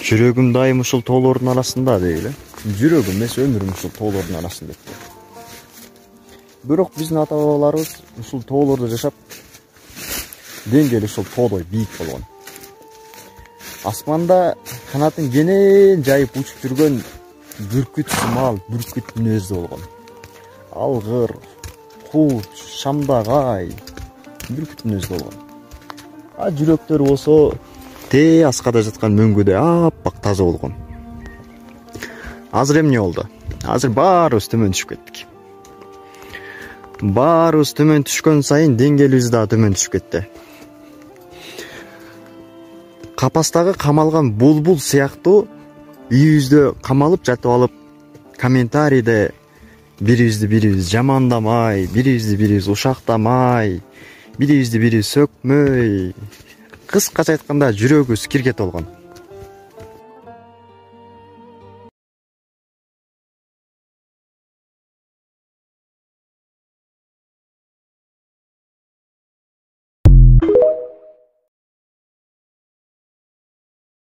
Жүрөгүм дайым ушул тоолордун арасында дейли. Жүрөгүм эмес, өмүрүм ушул тоолордун арасында депти. Бирок биздин ата бабаларыбыз ушул тоолордо жашап, деңгээли ушул тоодой бийик болгон. Асманда канатын кенен жайып учуп жүргөн бүркүт сымал, бүркүт мүнөздүү болгон. Алгыр, куч, шамдагай, бүркүт мүнөздүү болгон. А жүрөктөр болсо тээ аскада жаткан мөңгүдөй аппак таза болгон. Азыр эмне болду? Азыр баарыбыз төмөн түшүп кеттик. Баарыбыз төмөн түшкөн сайын деңгээлибиз да төмөн түшүп кетти. Капастагы камалган булбул сыяктуу үйүбүздө камалып жатып алып, комментарийде бирибизди бирибиз жамандамай, бирибизди бирибиз ушактамай, бирибизди бирибиз сөкмөй, кыскача айтканда жүрөгүбүз киргет болгон.